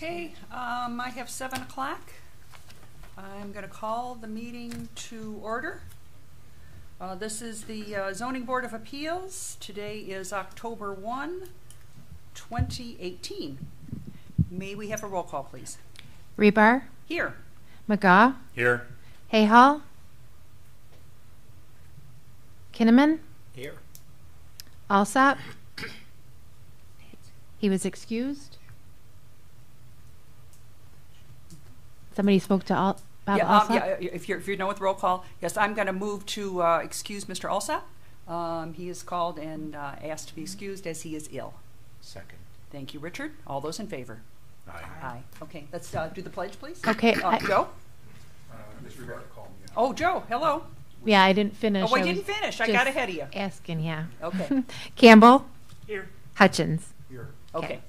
Okay, I have 7 o'clock. I'm going to call the meeting to order. This is the Zoning Board of Appeals. Today is October 1, 2018. May we have a roll call, please? Rebar. Here. McGaw. Here. Hayhall. Kinnaman. Here. Alsop. He was excused. Somebody spoke to about Alsop? Yeah, if you're done with roll call, yes, I'm going to move to excuse Mr. Alsop. He is called and asked to be excused as he is ill. Second. Thank you, Richard. All those in favor? Aye. Aye. Okay, let's do the pledge, please. Okay. Joe? Ms. Rebar called me. Oh, Joe, hello. Yeah, I didn't finish. Oh, I didn't finish. I got ahead of you. Asking, yeah. Okay. Campbell. Here. Hutchins. Here. Okay.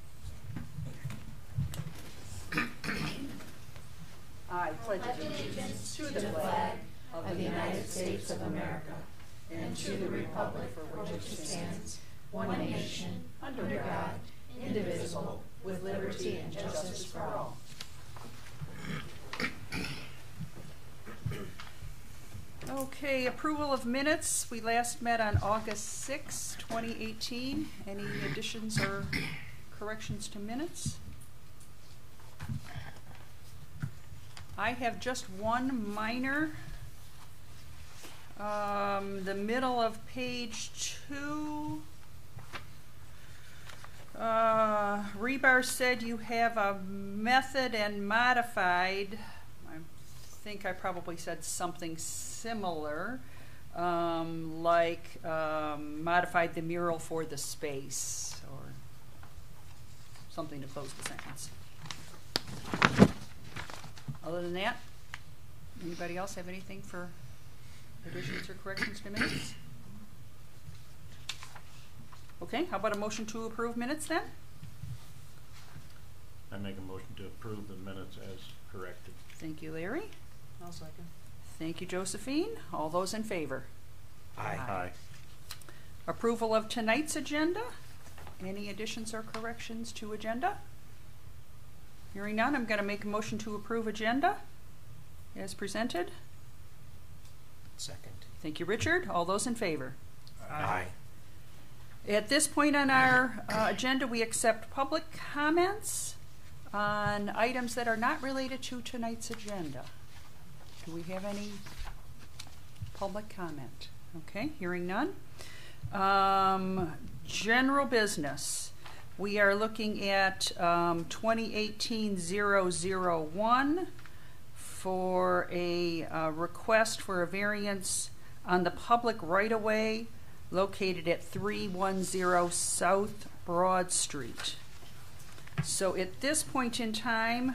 I pledge allegiance to the flag of the United States of America and to the republic for which it stands, one nation, under God, indivisible, with liberty and justice for all. Okay, approval of minutes. We last met on August 6, 2018. Any additions or corrections to minutes? I have just one minor. The middle of page 2. Rebar said you have a method and modified. I think I probably said something similar, like modified the mural for the space or something to close the sentence. Other than that, anybody else have anything for additions or corrections to minutes? Okay, how about a motion to approve minutes then? I make a motion to approve the minutes as corrected. Thank you, Larry. I'll second. Thank you, Josephine. All those in favor? Aye. Aye. Approval of tonight's agenda. Any additions or corrections to agenda? Hearing none, I'm going to make a motion to approve agenda as presented. Second. Thank you, Richard. All those in favor? Aye. At this point on our agenda, we accept public comments on items that are not related to tonight's agenda. Do we have any public comment? Okay, hearing none. General business. We are looking at 2018-001 for a request for a variance on the public right-of-way located at 310 South Broad Street. So at this point in time,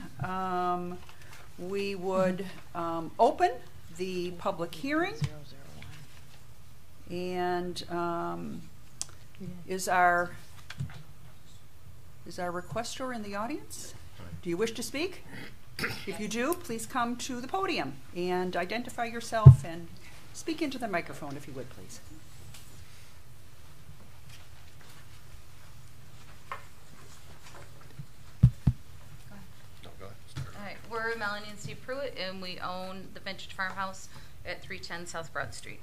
we would open the public hearing. And is our requester in the audience? Do you wish to speak? If you do, please come to the podium and identify yourself and speak into the microphone if you would, please. Alright, we're Melanie and Steve Pruitt, and we own the Vintage Farmhouse at 310 South Broad Street.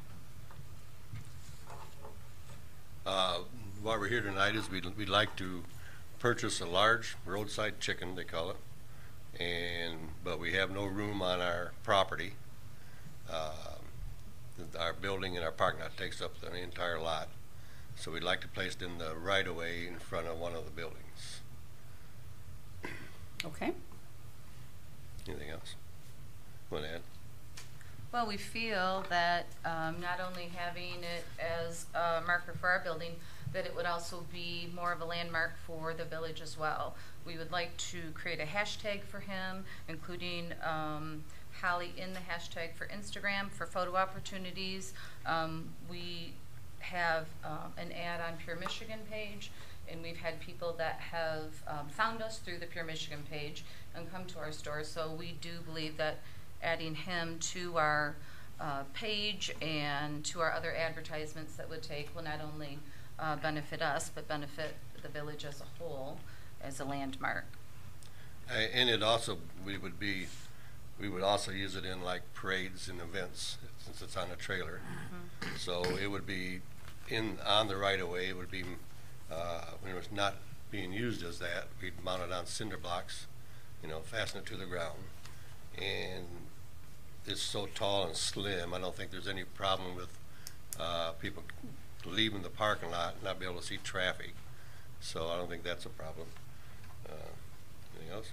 Why we're here tonight is we'd like to purchase a large roadside chicken, they call it, but we have no room on our property. Our building and our parking lot takes up the entire lot, so we'd like to place it in the right-of-way in front of one of the buildings. Okay. Anything else? Want to add? Well, we feel that not only having it as a marker for our building, that it would also be more of a landmark for the village as well. We would like to create a hashtag for him, including Holly in the hashtag for Instagram for photo opportunities. We have an ad on Pure Michigan page, and we've had people that have found us through the Pure Michigan page and come to our store. So we do believe that adding him to our page and to our other advertisements that would take will not only benefit us, but benefit the village as a whole as a landmark. And it also, we would also use it in like parades and events, since it's on a trailer. So it would be on the right of way. It would be, when it was not being used as that, we'd mount it on cinder blocks, fasten it to the ground. And it's so tall and slim, I don't think there's any problem with people leaving the parking lot and not be able to see traffic. So I don't think that's a problem. Anything else?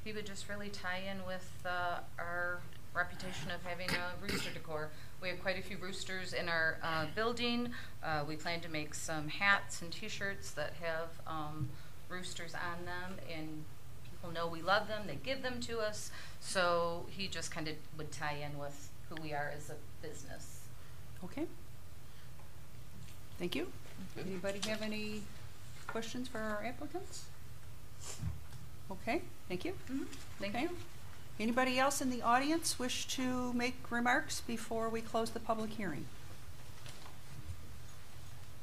He would just really tie in with our reputation of having a rooster decor. We have quite a few roosters in our building. We plan to make some hats and t-shirts that have roosters on them, and people know we love them. They give them to us. So he just kind of would tie in with who we are as a business. Okay. Thank you. Anybody have any questions for our applicants? Okay, thank you. Thank Okay. you. Anybody else in the audience wish to make remarks before we close the public hearing?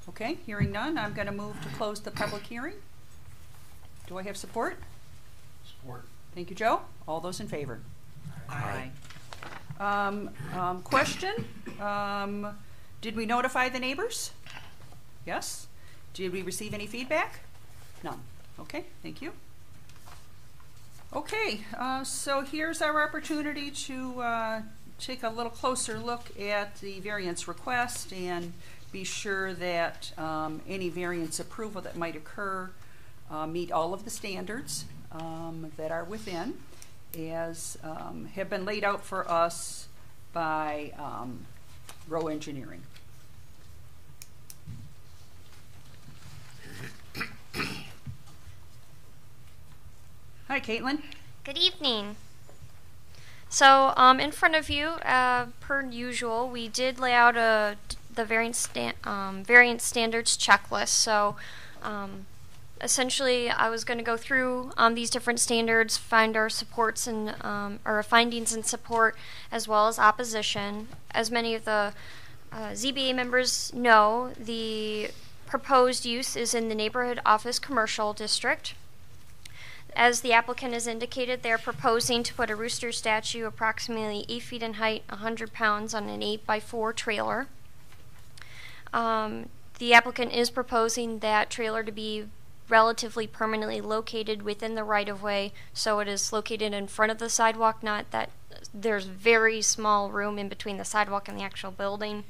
Okay, hearing none, I'm going to move to close the public hearing. Do I have support? Support. Thank you, Joe. All those in favor? Aye. Question, did we notify the neighbors? Yes. Did we receive any feedback? None. Okay, thank you. Okay, so here's our opportunity to take a little closer look at the variance request and be sure that any variance approval that might occur meet all of the standards that are within, as have been laid out for us by Row Engineering. Hi, Caitlin. Good evening. So, in front of you, per usual, we did lay out the variance standards checklist. So, essentially, I was going to go through these different standards, find our supports and our findings and support, as well as opposition. As many of the ZBA members know, the proposed use is in the neighborhood office commercial district. As the applicant has indicated, they're proposing to put a rooster statue approximately 8 feet in height, 100 pounds on an 8x4 trailer. The applicant is proposing that trailer to be relatively permanently located within the right-of-way, so it is located in front of the sidewalk, not that there's very small room in between the sidewalk and the actual building.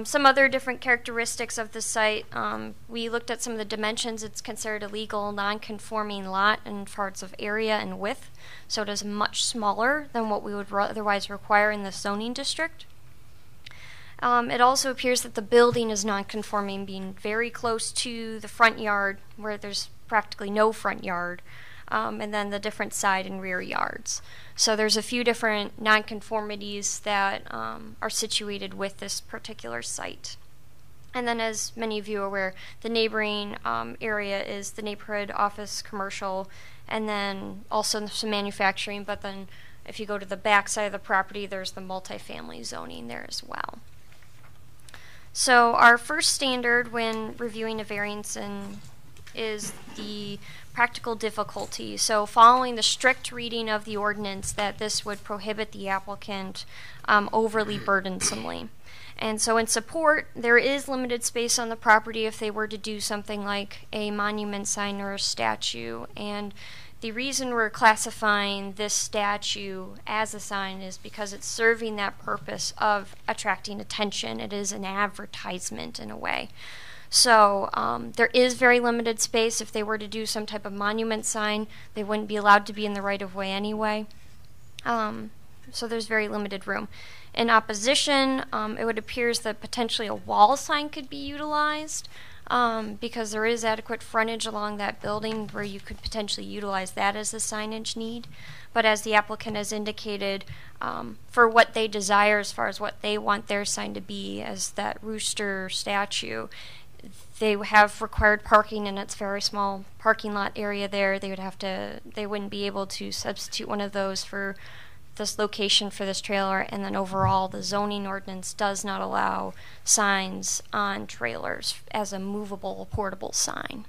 Some other different characteristics of the site, we looked at some of the dimensions. It's considered a legal non-conforming lot in parts of area and width, so it is much smaller than what we would otherwise require in the zoning district. It also appears that the building is non-conforming, being very close to the front yard, where there's practically no front yard, and then the different side and rear yards. So there's a few different nonconformities that are situated with this particular site. And then, as many of you are aware, the neighboring area is the neighborhood office commercial, and then also some manufacturing, but then if you go to the back side of the property, there's the multifamily zoning there as well. So our first standard when reviewing a variance is the practical difficulty. So following the strict reading of the ordinance, that this would prohibit the applicant overly burdensomely. And so in support, there is limited space on the property if they were to do something like a monument sign or a statue. And the reason we're classifying this statue as a sign is because it's serving that purpose of attracting attention. It is an advertisement in a way. So there is very limited space. If they were to do some type of monument sign, they wouldn't be allowed to be in the right-of-way anyway. So there's very limited room. In opposition, it would appear that potentially a wall sign could be utilized because there is adequate frontage along that building where you could potentially utilize that as a signage need. But as the applicant has indicated, for what they desire as far as what they want their sign to be as that rooster statue, they have required parking in its very small parking lot area there. They wouldn't be able to substitute one of those for this location for this trailer, and then overall the zoning ordinance does not allow signs on trailers as a movable portable sign.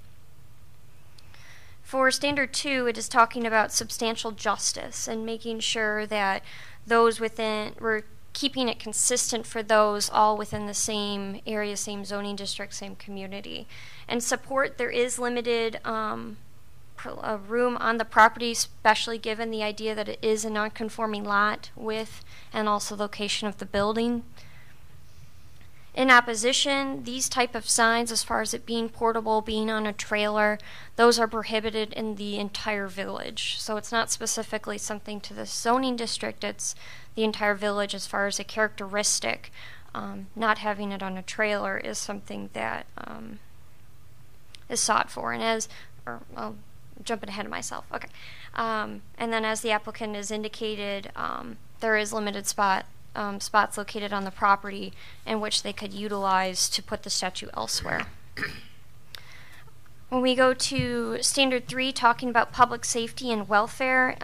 For standard 2, it is talking about substantial justice and making sure that those within, we're keeping it consistent for those all within the same area, same zoning district, same community. And support, there is limited room on the property, especially given the idea that it is a non-conforming lot with and also location of the building. In opposition, these type of signs, as far as it being portable, being on a trailer, those are prohibited in the entire village. So it's not specifically something to the zoning district, it's the entire village as far as a characteristic. Not having it on a trailer is something that is sought for. And I'm jumping ahead of myself, okay. And then as the applicant has indicated, there is limited spots located on the property in which they could utilize to put the statue elsewhere. When we go to standard 3, talking about public safety and welfare,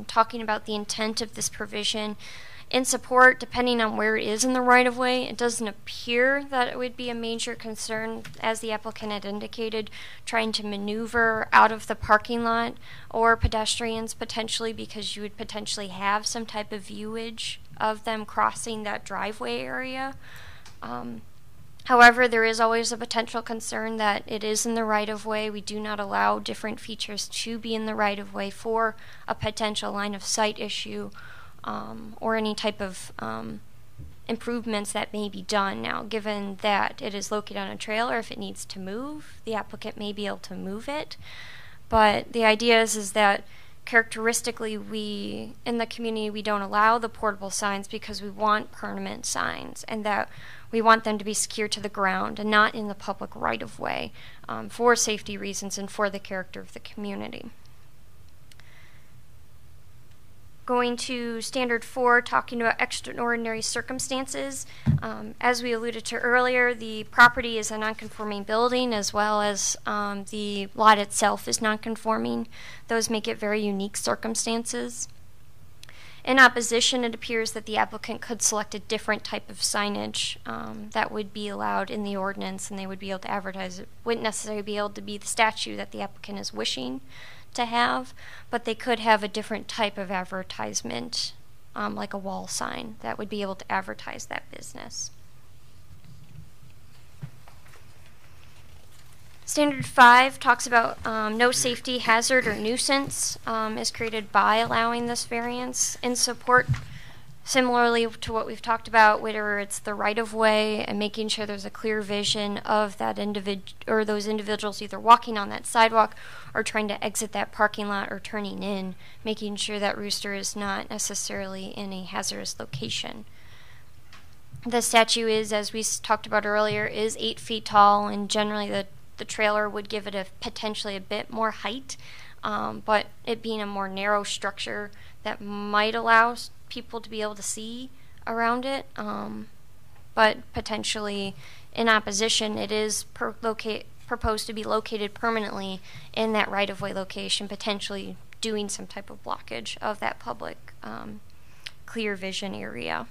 talking about the intent of this provision, in support, depending on where it is in the right-of-way, it doesn't appear that it would be a major concern, as the applicant had indicated, trying to maneuver out of the parking lot, or pedestrians potentially, because you would potentially have some type of viewage of them crossing that driveway area. However, there is always a potential concern that it is in the right-of-way. We do not allow different features to be in the right-of-way for a potential line-of-sight issue, or any type of improvements that may be done. Now, given that it is located on a trailer, if it needs to move, the applicant may be able to move it. But the idea is that characteristically, we, in the community, we don't allow the portable signs because we want permanent signs, and that we want them to be secured to the ground and not in the public right-of-way, for safety reasons and for the character of the community. Going to standard 4, talking about extraordinary circumstances. As we alluded to earlier, the property is a non-conforming building, as well as the lot itself is non-conforming. Those make it very unique circumstances. In opposition, it appears that the applicant could select a different type of signage that would be allowed in the ordinance, and they would be able to advertise it. Wouldn't necessarily be able to be the statute that the applicant is wishing to have, but they could have a different type of advertisement, like a wall sign, that would be able to advertise that business. Standard 5 talks about no safety hazard or nuisance is created by allowing this variance. In support, similarly to what we've talked about, whether it's the right-of-way and making sure there's a clear vision of that or those individuals either walking on that sidewalk or trying to exit that parking lot or turning in, making sure that rooster is not necessarily in a hazardous location. The statue is, as we talked about earlier, is 8 feet tall, and generally the trailer would give it potentially a bit more height, but it being a more narrow structure that might allow people to be able to see around it, but potentially in opposition, it is proposed to be located permanently in that right-of-way location, potentially doing some type of blockage of that public clear vision area.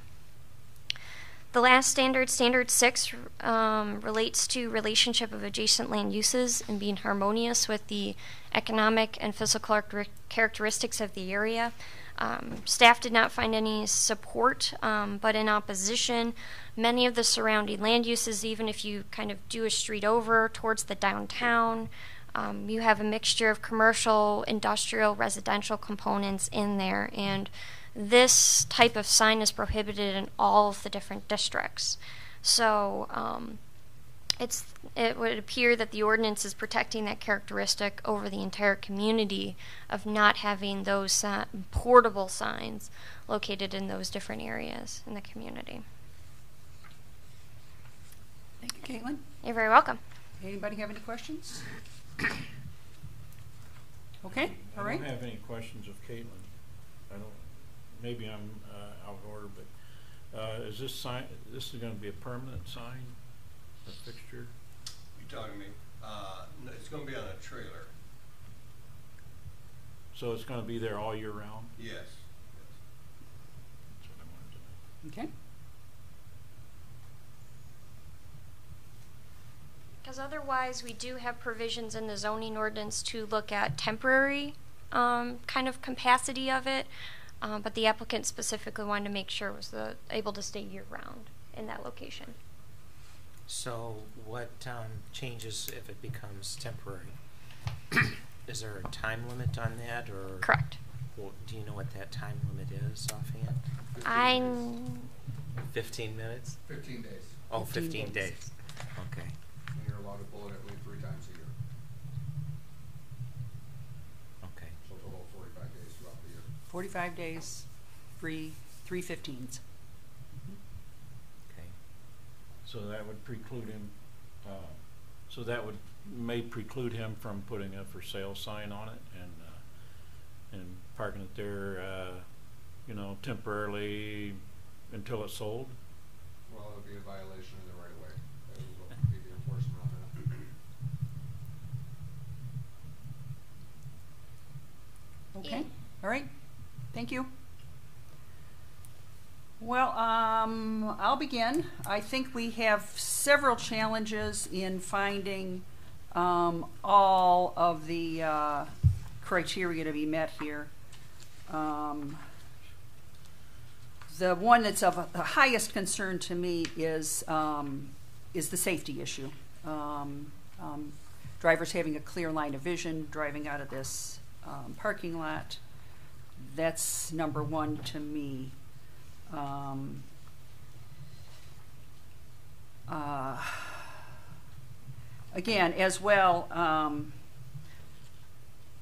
The last standard, standard 6, relates to relationship of adjacent land uses and being harmonious with the economic and physical characteristics of the area. Staff did not find any support, but in opposition, many of the surrounding land uses, even if you kind of do a street over towards the downtown, you have a mixture of commercial, industrial, residential components in there, and this type of sign is prohibited in all of the different districts. So it would appear that the ordinance is protecting that characteristic over the entire community of not having those portable signs located in those different areas in the community. Thank you, Caitlin. You're very welcome. Anybody have any questions? Okay, all right. I don't have any questions of Caitlin. I don't. Maybe I'm out of order, but is this sign? This is going to be a permanent sign, a fixture? You talking to me? No, it's going to be on a trailer. So it's going to be there all year round? Yes. That's what I wanted to know. Okay. because otherwise we do have provisions in the zoning ordinance to look at temporary kind of capacity of it, but the applicant specifically wanted to make sure it was able to stay year-round in that location. So what changes if it becomes temporary? Is there a time limit on that, or? Correct. Well, do you know what that time limit is offhand? 15 minutes? 15 days. Oh, 15 days. Okay. And you're allowed to pull it at least 3 times a year. Okay. So total of 45 days throughout the year. 45 days, 3/15s. Okay. So that would preclude him, may preclude him from putting a for sale sign on it and parking it there, temporarily until it's sold? Well, it would be a violation of the right of way. That would be the enforcement on that. Okay, all right, thank you. Well, I'll begin. I think we have several challenges in finding all of the criteria to be met here. The one that's of the highest concern to me is the safety issue. Drivers having a clear line of vision, driving out of this parking lot. That's number one to me. Again, as well,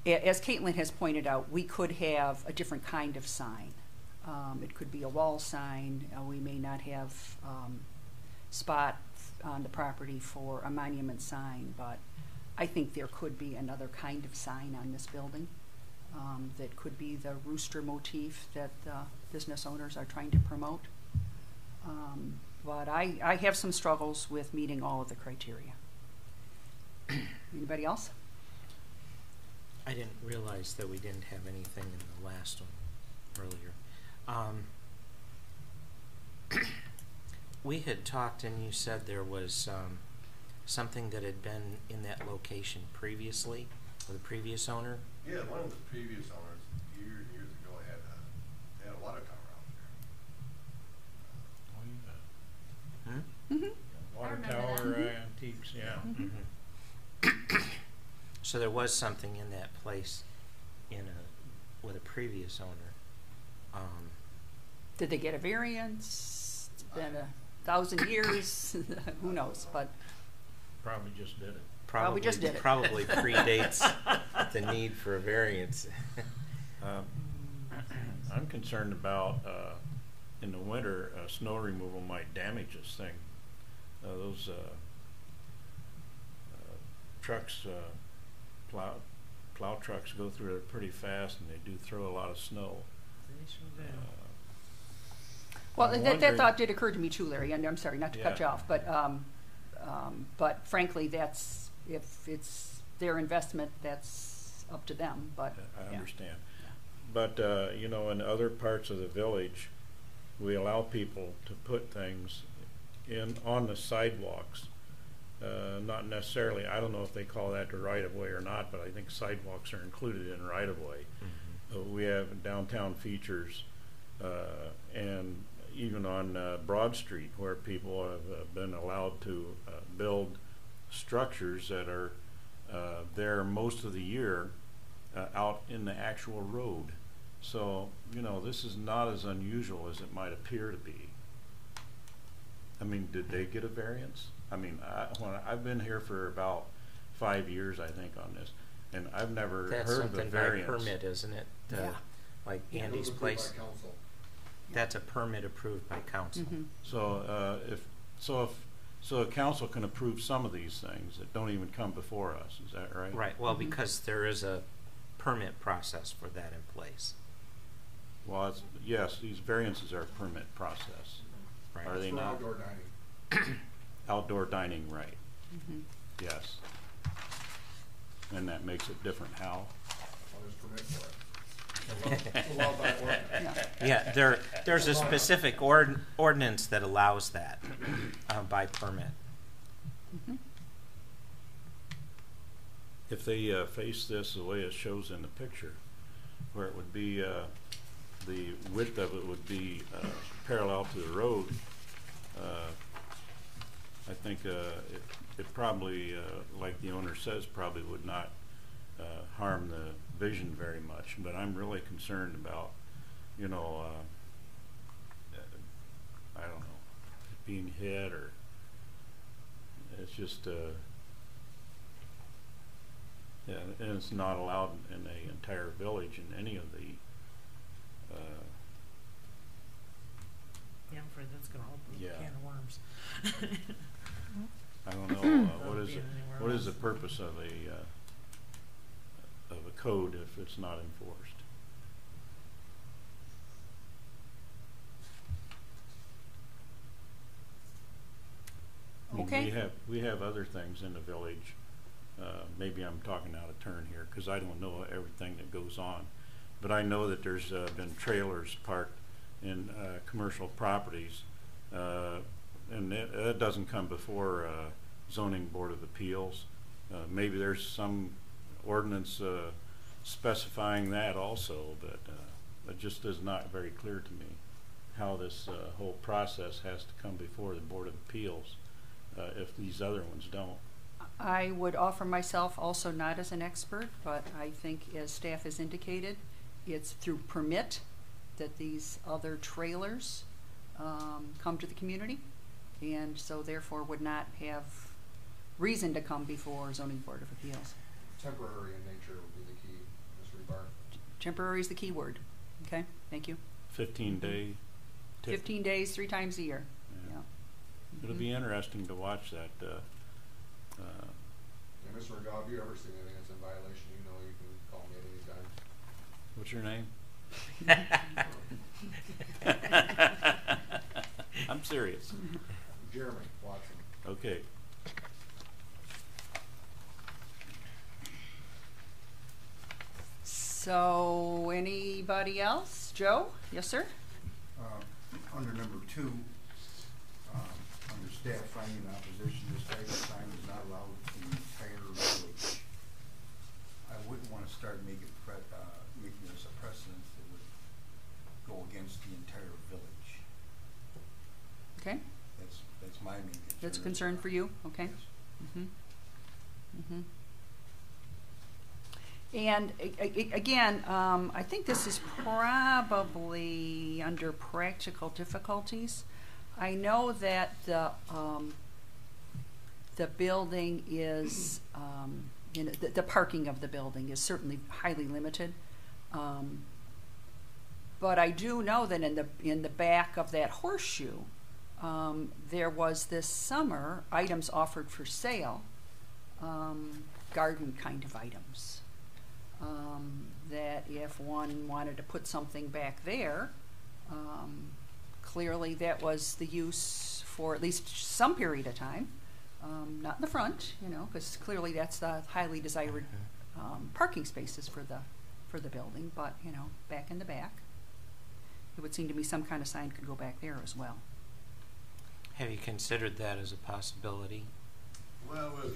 as Caitlin has pointed out, we could have a different kind of sign. It could be a wall sign. We may not have spot on the property for a monument sign, but I think there could be another kind of sign on this building that could be the rooster motif that business owners are trying to promote. But I have some struggles with meeting all of the criteria. Anybody else? I didn't realize that we didn't have anything in the last one earlier. We had talked and you said there was something that had been in that location previously, or the previous owner? Yeah, one of the previous owners, years and years ago, they had a water tower out there. Water remember tower that. antiques, yeah. Mm-hmm. So there was something in that place with a previous owner. Did they get a variance? It's been 1,000 years. Who knows? But Probably just did it. Probably just did it. Probably predates the need for a variance. I'm concerned about, in the winter, snow removal might damage this thing. Those trucks, plow trucks go through it pretty fast, and they do throw a lot of snow. well, I'm that wondering- thought did occur to me too, Larry. And I'm sorry not to cut you Yeah. off, but frankly, that's if it's their investment, that's up to them. But I yeah. understand. But, in other parts of the village, we allow people to put things on the sidewalks. Not necessarily, I don't know if they call that the right-of-way or not, but I think sidewalks are included in right-of-way. We have downtown features, and even on Broad Street, where people have been allowed to build structures that are there most of the year out in the actual road. So, this is not as unusual as it might appear to be. I mean, did they get a variance? I mean, I've been here for about 5 years, I think, on this, and I've never That's heard of a something by variance. permit, isn't it? Yeah. Like It was Andy's approved place. by council. That's a permit approved by council. Mhm. So, if a council can approve some of these things that don't even come before us, is that right? Right. Well, Mhm. because there is a permit process for that in place. Well, yes, these variances are a permit process. Right. Are they For not? outdoor dining. Outdoor dining, right, Mhm. yes. And that makes it different how? Well, there's permit for it. It's allowed by ordinance. Yeah. Yeah, there's a specific ordinance that allows that by permit. Mhm. if they face this the way it shows in the picture, where it would be the width of it would be parallel to the road, I think it probably, like the owner says, probably would not harm the vision very much. But I'm really concerned about, you know, I don't know, being hit, or it's just, yeah, and it's not allowed in the entire village in any of the, Yeah, I'm afraid that's gonna open Yeah. a can of worms. I don't know, what Without is being it, anywhere what is the else. purpose of a code if it's not enforced? I mean, Okay. we have other things in the village. Maybe I'm talking out of turn here, because I don't know everything that goes on. But I know that there's been trailers parked in commercial properties, and that doesn't come before zoning board of appeals. Maybe there's some ordinance specifying that also, but it just is not very clear to me how this whole process has to come before the board of appeals if these other ones don't. I would offer myself also not as an expert, but I think, as staff has indicated, it's through permit that these other trailers come to the community, and so therefore would not have reason to come before zoning board of appeals. Temporary in nature would be the key, Ms. Rebar. Temporary is the key word. Okay, thank you. 15-day tip. 15 days, 3 times a year. Yeah. Yeah. It'll be interesting to watch that. And Mr. Regal, if you ever see anything that's in violation, you know you can call me at any time. What's your name? I'm serious. Jeremy Watson. Okay. So, anybody else? Joe? Yes, sir? Under number 2, under staff finding opposition, this type of sign is not allowed in the entire village. I wouldn't want to start making this a precedent that would go against the entire village. Okay. That's my main concern. That's a concern for you? Okay. Yes. Mm-hmm. And again, I think this is probably under practical difficulties. I know that the building is, the parking of the building is certainly highly limited. But I do know that in the back of that horseshoe, there was this summer items offered for sale, garden kind of items. That if one wanted to put something back there, clearly that was the use for at least some period of time. Not in the front, because clearly that's the highly desired parking spaces for the building, but back in the back. It would seem to me some kind of sign could go back there as well. Have you considered that as a possibility? Well, it was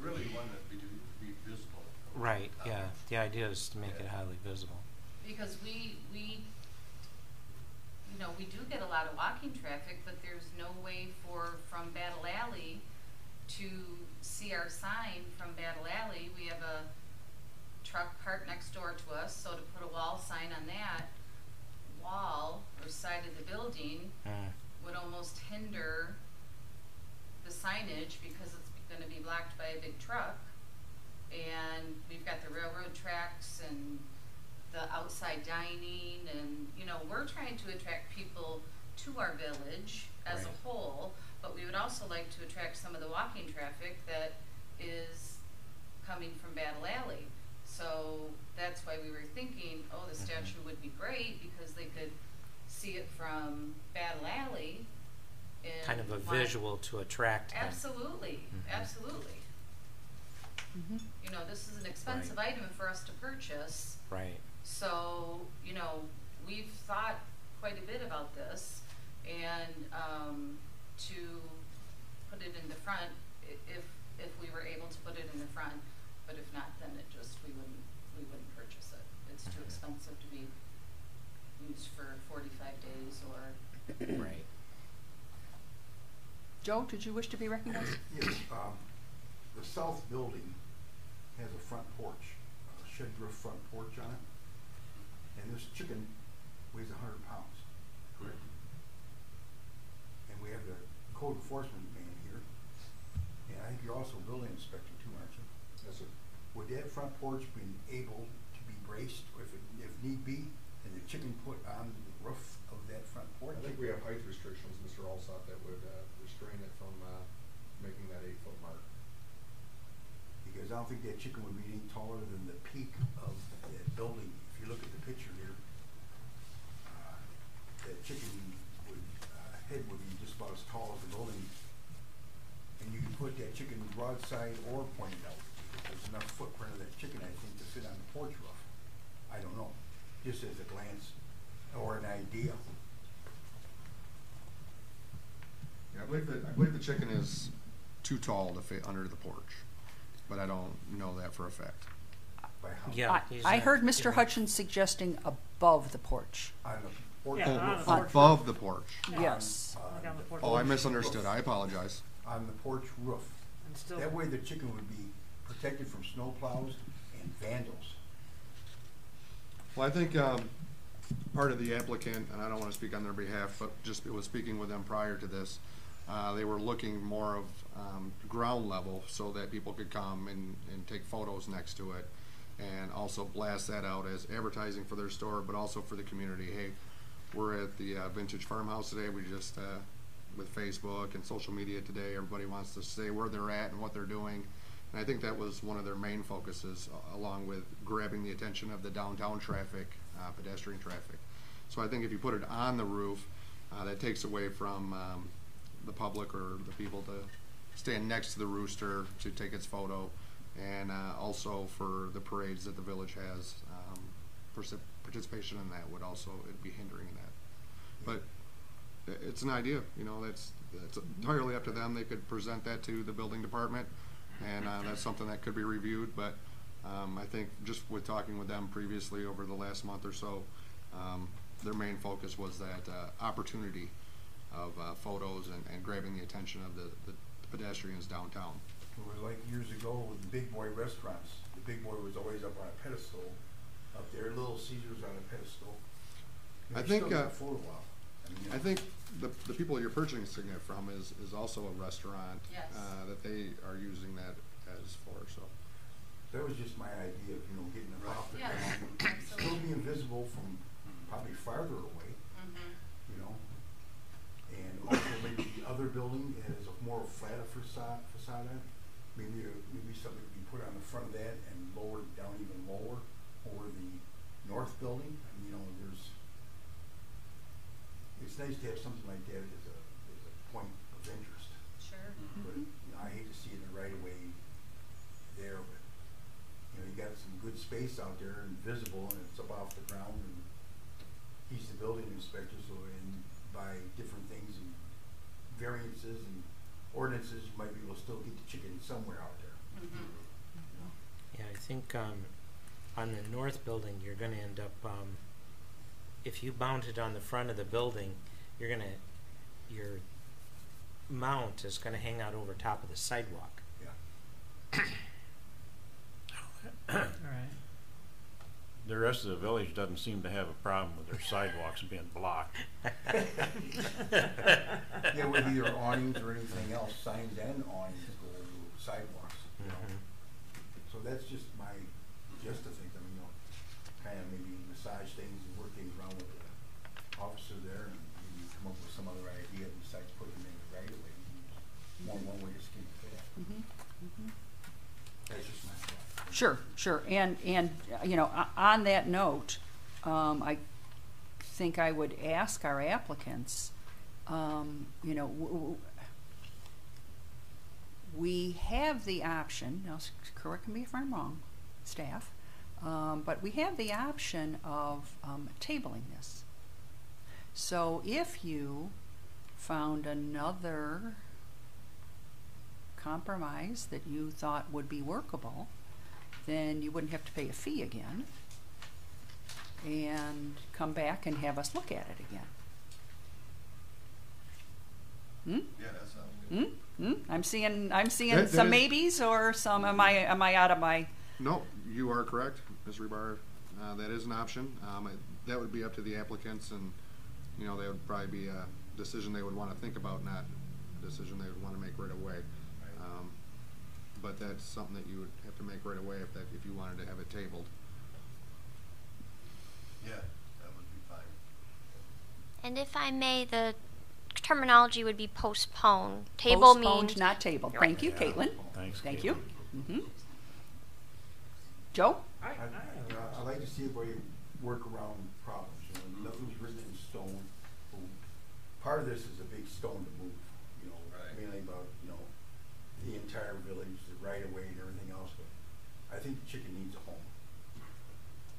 really one that would be visible. Right, yeah. The idea is to make it highly visible. Because we do get a lot of walking traffic, but there's no way from Battle Alley to see our sign from Battle Alley. We have a truck parked next door to us, so to put a wall sign on that wall or side of the building would almost hinder the signage because it's going to be blocked by a big truck. And we've got the railroad tracks and the outside dining, and we're trying to attract people to our village as a whole, but we would also like to attract some of the walking traffic that is coming from Battle Alley. So that's why we were thinking, the statue would be great because they could see it from Battle Alley. And Kind of a visual to attract them. Absolutely, absolutely. Mm-hmm. This is an expensive item for us to purchase. Right. So, we've thought quite a bit about this, and to put it in the front, if we were able to put it in the front. but if not, then it just, we wouldn't purchase it. It's too expensive to be used for 45 days or. Right. Joe, did you wish to be recognized? Yes, the south building has a front porch, a shed roof front porch on it, and this chicken weighs 100 pounds. Correct. And we have the code enforcement man here, and I think you're also a building inspector too, aren't you? Yes, sir. Would that front porch be able to be braced, or if need be, and the chicken put on the roof of that front porch? I think we have height restrictions, Mr. Alsop, that would restrain it from making that 8-foot mark. Because I don't think that chicken would be any taller than the peak of that building. If you look at the picture here, that chicken would, head would be just about as tall as the building. And you can put that chicken broadside or pointed out. There's enough footprint of that chicken, I think, to fit on the porch roof. I don't know, just as a glance or an idea. Yeah, I believe the chicken is too tall to fit under the porch, but I don't know that for a fact. By how? Yeah. I heard Mr. Hutchins suggesting above the porch. On the porch Yeah, on roof. the porch Above the porch. Yes. Like on the porch. Oh, I misunderstood. I apologize. On the porch roof. And still, That way the chicken would be protected from snow plows and vandals. Well, I think part of the applicant, and I don't want to speak on their behalf, but just was speaking with them prior to this, they were looking more of ground level so that people could come and take photos next to it and also blast that out as advertising for their store, but also for the community. Hey, we're at the Vintage Farmhouse today. We just, with Facebook and social media today, everybody wants to say where they're at and what they're doing. And I think that was one of their main focuses, along with grabbing the attention of the downtown traffic, pedestrian traffic. So I think if you put it on the roof, that takes away from the public or the people to stand next to the rooster to take its photo, and also for the parades that the village has, participation in that would also it'd be hindering that. But it's an idea, you know, that's entirely up to them. They could present that to the building department, and that's something that could be reviewed. But I think just with talking with them previously over the last month or so, their main focus was that opportunity of photos and grabbing the attention of the pedestrians downtown. It was like years ago with the Big Boy restaurants. The Big Boy was always up on a pedestal up there, Little Caesars on a pedestal. And I they think, still got a photo op. You know, I think the people you're purchasing it from is also a restaurant Yes. that they are using that as for. So that was just my idea of, you know, getting it off the Yeah, ground. absolutely. Still being visible from probably farther away, you know. And also maybe the other building has a more flatter facade on it. Maybe something could be put on the front of that and lowered down even lower over the north building. I mean, you know, it's nice to have something like that as a point of interest. Sure. But you know, I hate to see it in the right of way there, but you know, you got some good space out there and visible, and it's up off the ground, and he's the building inspector, so by different things and variances and ordinances, you might be able to still get the chicken somewhere out there. You know? Yeah, I think on the north building, you're going to end up, if you mount it on the front of the building, your mount is going to hang out over top of the sidewalk. Yeah. all right. The rest of the village doesn't seem to have a problem with their sidewalks being blocked. Yeah, with either awnings or anything else, signs and awnings go over sidewalks, you know. So that's just my gist of things. I mean, you know, kind of maybe massage things and work things around with the officer there, and maybe come up with some other idea besides putting them in the right of way. One way to skin the cat. That's just my thought. Sure, sure. And you know, on that note, I think I would ask our applicants, you know, we have the option, now correct me if I'm wrong, staff, but we have the option of tabling this. So if you found another compromise that you thought would be workable, then you wouldn't have to pay a fee again and come back and have us look at it again. Yeah, that sounds good. I'm seeing That some is- maybes, or some, am I out of my, No, you are correct, Ms. Rebar. That is an option. That would be up to the applicants, and, you know, that would probably be a decision they would want to think about, not a decision they would want to make right away. But that's something that you would have to make right away if you wanted to have it tabled. Yeah, that would be fine. And if I may, the terminology would be postpone. Table postponed, means not tabled? Thank you, Caitlin. Thanks, Thank Caitlin. you. Joe? I'd like to see if we work around problems, you know, nothing's written in stone. Part of this is a big stone to move, you know, Right. mainly about, you know, the entire village, the right of way and everything else, but I think the chicken needs a home.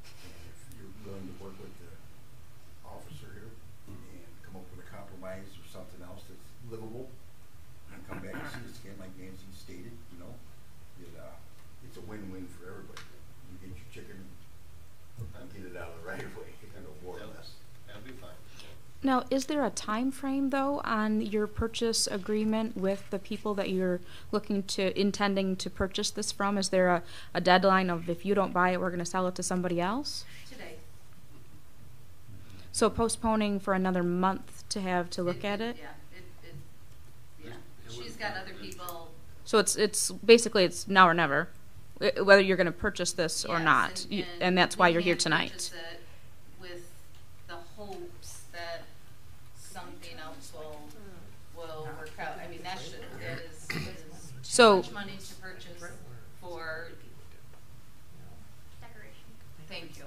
And if you're willing to work with the officer here and come up with a compromise or something else that's livable, and come back and see this again, like Nancy stated, you know, it's a win-win for everybody. You get your chicken and get it out of the right of way, you know, more or less. That'll be fine. Now, is there a time frame though on your purchase agreement with the people that you're intending to purchase this from? Is there a deadline of, if you don't buy it, we're going to sell it to somebody else? Today. So postponing for another month to have to look at it? Yeah, she's got other people. So it's basically it's now or never, whether you're going to purchase this or Yes, not, and that's why we you're here can't tonight. purchase it with the hopes that something else will work out. I mean, that is too So- much money to purchase for, decoration. thank you.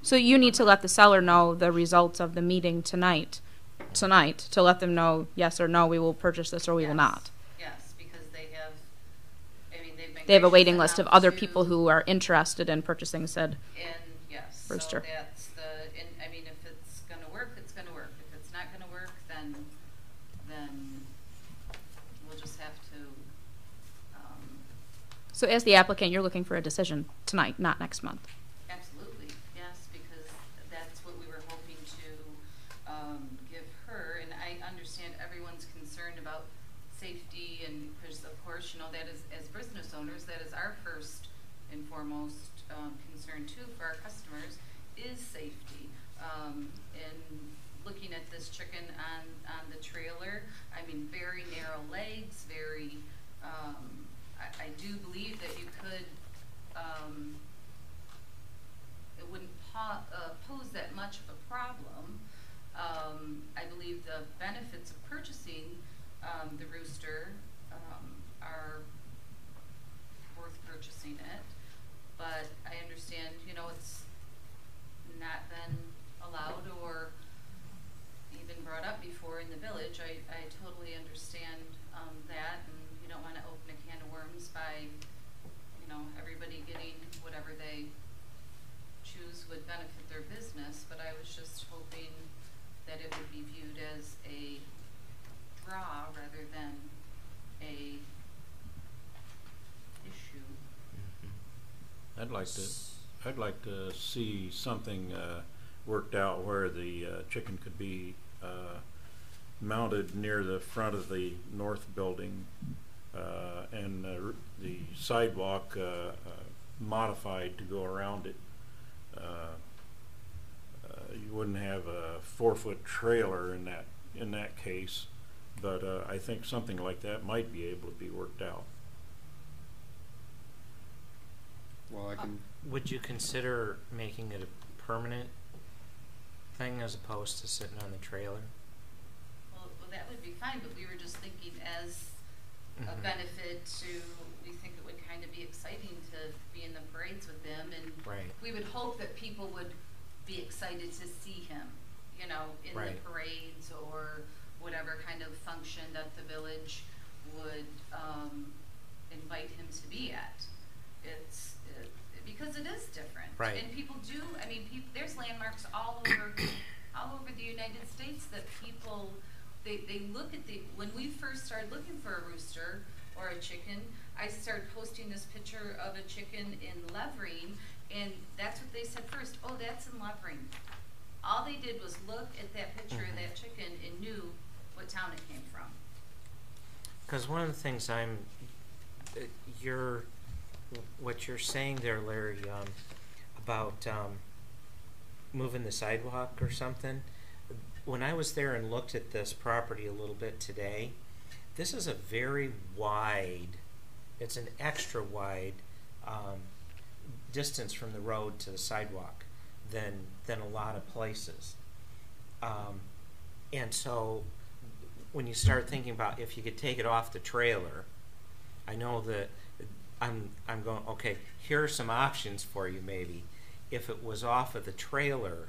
So you need to let the seller know the results of the meeting tonight, to let them know yes or no, we will purchase this or we will Yes. not. Yes, because they have, I mean, they've been. They have a gracious waiting list of enough other to- people who are interested in purchasing said. And yes, Rooster. so that's and I mean, if it's gonna work, it's gonna work. If it's not gonna work, then we'll just have to, So as the applicant, you're looking for a decision tonight, not next month. absolutely, yes, because that's what we were hoping to, give her. And I understand everyone's concerned about safety, and because of course, you know, that is, as business owners, that is our first and foremost, concern too for our customers, is safety. And looking at this chicken on the trailer, I mean, very narrow legs, very, I do believe that you could, it wouldn't pose that much of a problem. I believe the benefits of purchasing, the rooster, are worth purchasing it. But I understand, you know, it's not been allowed or even brought up before in the village. I totally understand, that, and you don't wanna open a can of worms by, you know, everybody getting whatever they choose would benefit their business, but I was just hoping that it would be viewed as a draw rather than a issue. I'd like to see something worked out where the chicken could be mounted near the front of the north building, and the sidewalk modified to go around it. You wouldn't have a 4-foot trailer in that case, but I think something like that might be able to be worked out. Well, I can, Would you consider making it a permanent thing as opposed to sitting on the trailer? Well, that would be fine, but we were just thinking as a Mhm. benefit to, we think it would kind of be exciting to be in the parades with them, and Right. we would hope that people would be excited to see him, you know, in the Right. parades or whatever kind of function that the village would, invite him to be at. Because it is different. Right. And people do, I mean, there's landmarks all over the United States that people, they look at when we first started looking for a rooster or a chicken, I started posting this picture of a chicken in Levering, and that's what they said first. Oh, that's in Levering. All they did was look at that picture of that chicken and knew what town it came from. Because one of the things what you're saying there, Larry, about moving the sidewalk or something, when I was there and looked at this property a little bit today, this is a very wide, it's an extra wide distance from the road to the sidewalk than a lot of places. And so when you start thinking about if you could take it off the trailer, I know that I'm going, okay, here are some options for you maybe. If it was off of the trailer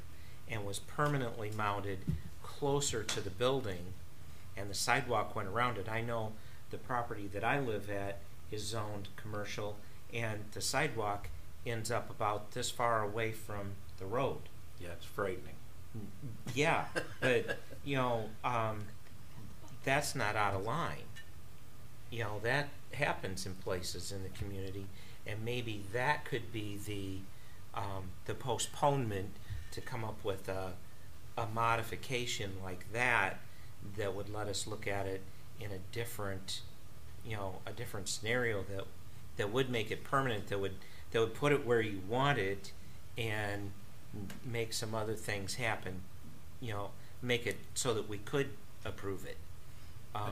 and was permanently mounted closer to the building and the sidewalk went around it, I know the property that I live at is zoned commercial and the sidewalk ends up about this far away from the road. Yeah, it's frightening. Yeah, but you know, that's not out of line. You know, that happens in places in the community, and maybe that could be the postponement to come up with a modification like that would let us look at it in a different, you know, a different scenario that would make it permanent, that would put it where you want it and make some other things happen, you know, make it so that we could approve it. I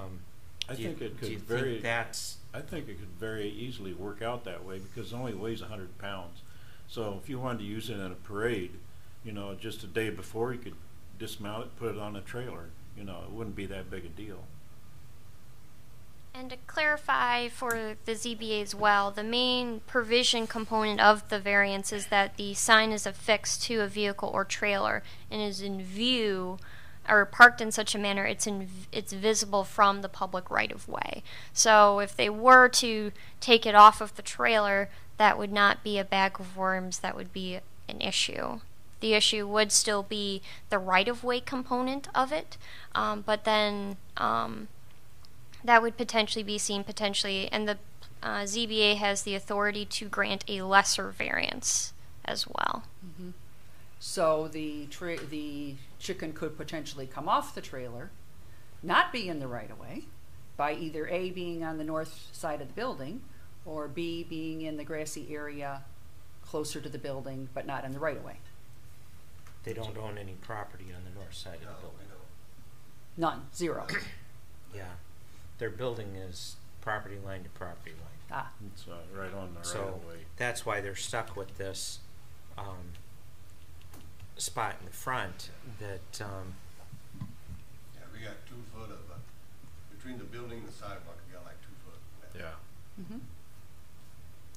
think it could very easily work out that way because it only weighs 100 pounds. So if you wanted to use it in a parade, you know, just a day before, you could dismount it, put it on a trailer. You know, it wouldn't be that big a deal. And to clarify for the ZBA as well, the main provision component of the variance is that the sign is affixed to a vehicle or trailer and is in view or parked in such a manner it's visible from the public right-of-way. So if they were to take it off of the trailer, that would not be a bag of worms, that would be an issue. The issue would still be the right-of-way component of it, but then that would potentially be seen and the ZBA has the authority to grant a lesser variance as well. Mm-hmm. So the chicken could potentially come off the trailer, not be in the right-of-way, by either A, being on the north side of the building, or B, being in the grassy area closer to the building, but not in the right-of-way. They don't own any property on the north side of the building. None, zero. Yeah. Their building is property line to property line. Ah. It's right on the So right-of-way. that's why they're stuck with this spot in the front that Yeah, we got 2 foot of, between the building and the sidewalk, we got like 2 foot. Yeah. Mm-hmm.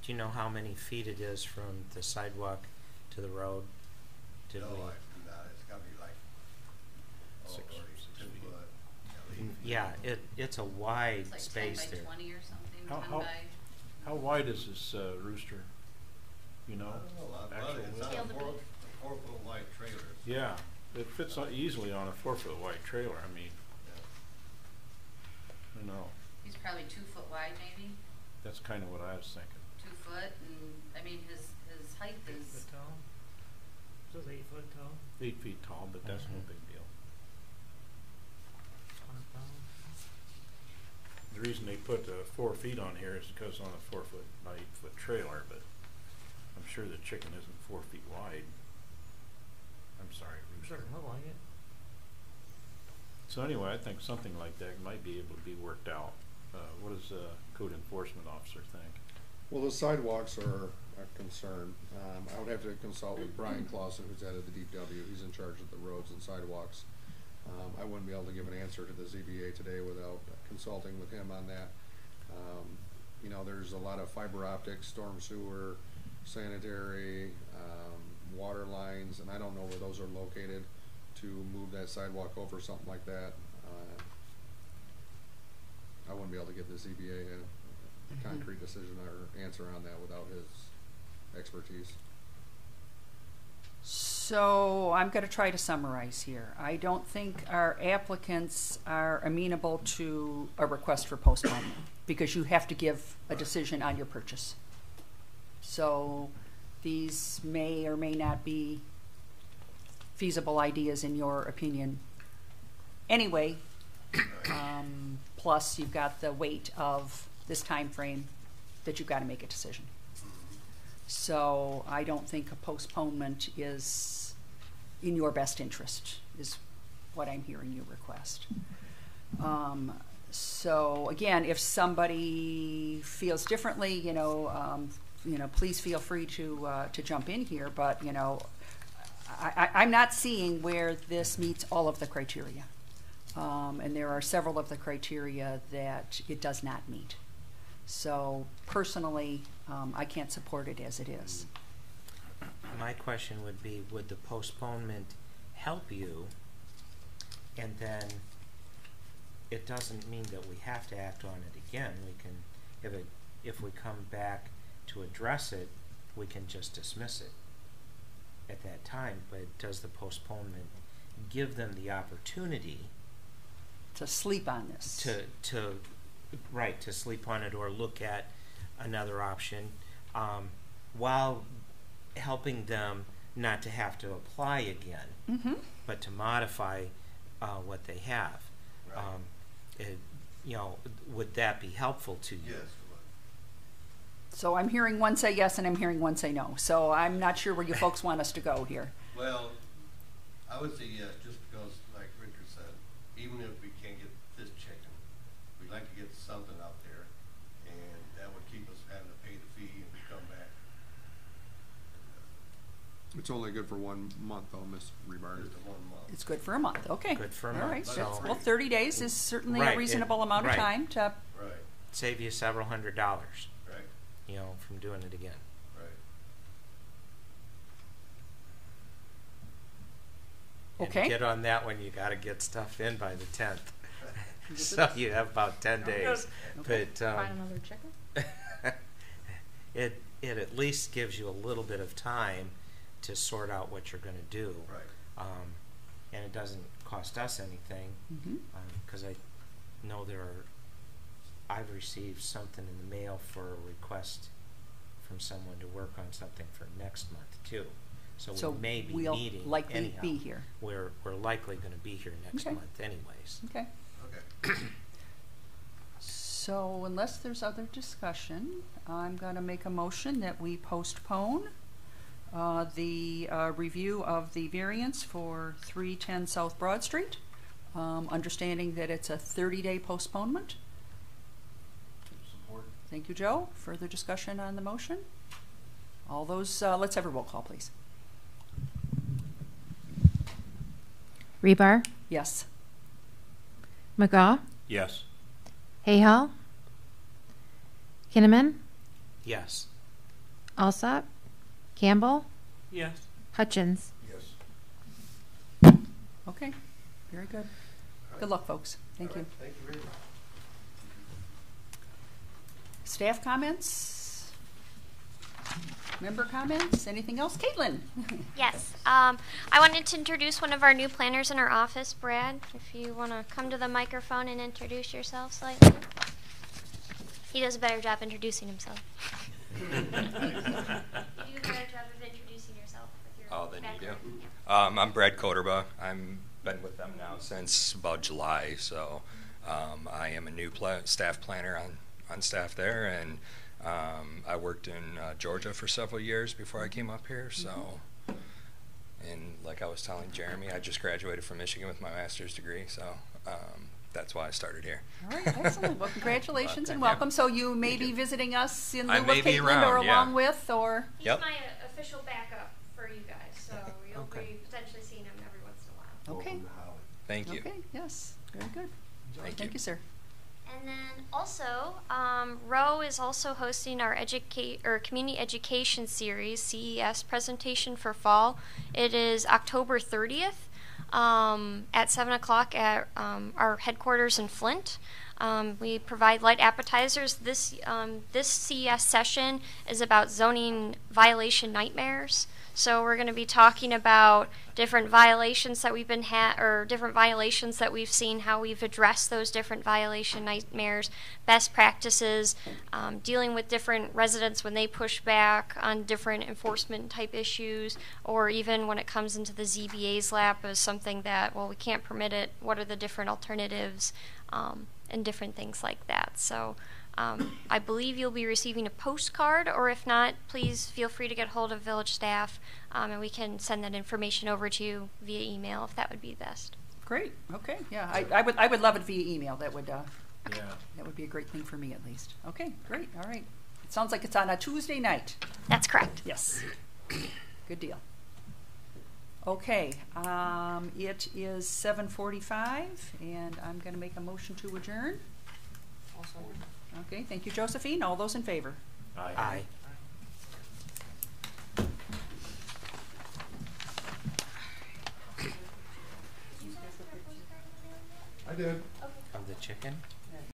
do you know how many feet it is from the sidewalk to the road? No, I do not. It's gotta be like, 6 2 feet. foot. Yeah, it's a wide It's like space 10 by there. 20 or something. How- 10 by. How wide is this rooster? You know? I don't know, actual it's width? on a 4 foot wide trailer. Yeah, it fits easily on a 4-foot wide trailer. I mean, Yeah. you know, He's probably 2 foot wide, maybe. that's kind of what I was thinking. 2 foot, and I mean his height 8 is. foot tall. So it's 8 foot tall. 8 feet tall, but that's no big deal. 100 pounds. The reason they put 4 feet on here is because on a 4-foot by 8-foot trailer, but I'm sure the chicken isn't 4 feet wide. I'm sorry, rooster. Doesn't look like it. So anyway, I think something like that might be able to be worked out. What does the code enforcement officer think? Well, the sidewalks are a concern. I would have to consult with Brian Clausen, who's out of the DPW. He's in charge of the roads and sidewalks. I wouldn't be able to give an answer to the ZBA today without consulting with him on that. You know, there's a lot of fiber optics, storm sewer, sanitary, water lines, and I don't know where those are located to move that sidewalk over, something like that. I wouldn't be able to give the ZBA a concrete decision or answer on that without his expertise. So I'm going to try to summarize here. I don't think our applicants are amenable to a request for postponement. because you have to give a decision on your purchase. So these may or may not be feasible ideas in your opinion. Anyway, plus you've got the weight of this time frame that you've got to make a decision. So I don't think a postponement is in your best interest, is what I'm hearing you request. So again, if somebody feels differently, please feel free to jump in here. But I'm not seeing where this meets all of the criteria, and there are several of the criteria that it does not meet. So personally, I can't support it as it is. My question would be, would the postponement help you? And then it doesn't mean that we have to act on it again. We can, if we come back to address it, we can just dismiss it at that time. But does the postponement give them the opportunity to sleep on this? To sleep on it or look at another option, while helping them not to have to apply again, but to modify what they have. Right. Would that be helpful to you? Yes. So I'm hearing one say yes and I'm hearing one say no. So I'm not sure where you folks want us to go here. Well, I would say yes, just because, like Richard said, even if we can't get this chicken, we'd like to get something out there, and that would keep us having to pay the fee and we come back. It's only good for 1 month though, Ms. Rebar. Just a 1 month. It's good for a month. Okay. Good for a All month. right. So- Well, 30 days is certainly Right, a reasonable amount of right. time to. Right, Save you several $100s, right, from doing it again. right. And Okay. get on that one. You got to get stuff in by the 10th. So you have about 10 days. But Find another chicken? it at least gives you a little bit of time to sort out what you're going to do. Right. And it doesn't cost us anything, because I know I've received something in the mail for a request from someone to work on something for next month too. So we may be we'll meeting likely anyhow. be here. We're likely going to be here next Okay. month anyways. Okay. Okay. So unless there's other discussion, I'm going to make a motion that we postpone the review of the variance for 310 South Broad Street, understanding that it's a 30-day postponement. Support. Thank you, Joe. Further discussion on the motion? All those, let's have a roll call, please. Rebar, Yes. McGraw, Yes. Hayhall, Kinnaman, Yes. Alsop, Campbell, Yes. Hutchins. Yes. Okay. Very good. Good luck, folks. Thank you. Thank you very much. Staff comments? Member comments? Anything else? Caitlin? Yes. I wanted to introduce one of our new planners in our office, Brad. If you want to come to the microphone and introduce yourself slightly. He does a better job introducing himself. You do a better job of introducing yourself with your Oh, then you do. background. I'm Brad Koderba. I've been with them now since about July, so I am a new staff planner on staff there, and I worked in Georgia for several years before I came up here. So, and like I was telling Jeremy, I just graduated from Michigan with my master's degree, so that's why I started here. All right, excellent. Well, congratulations and Thank you. welcome. So you may be visiting us in I lieu may of be Caitlin around, or yeah. along with, or? He's Yep. my official backup for you guys, so you'll Okay. be potentially seeing him every once in a while. Okay. Welcome to Holly. Thank you. Okay, yes, very good. Thank you. Sir. And then also, Roe is also hosting our community education series, CES presentation for fall. It is October 30th at 7 o'clock at our headquarters in Flint. We provide light appetizers. This CES session is about zoning violation nightmares. So we're going to be talking about different violations that we've been different violations that we've seen, how we've addressed those different violation nightmares, best practices, dealing with different residents when they push back on different enforcement type issues, or even when it comes into the ZBA's lap as something that, well, we can't permit it. What are the different alternatives, and different things like that. So I believe you'll be receiving a postcard, or if not, please feel free to get hold of village staff, and we can send that information over to you via email if that would be best. Great. Okay. Yeah, I would love it via email. That would be a great thing for me at least. Okay. Great. All right. It sounds like it's on a Tuesday night. That's correct. Yes. Good deal. Okay. It is 7:45, and I'm going to make a motion to adjourn. Okay, thank you, Josephine. All those in favor? Aye. I did. Of the chicken?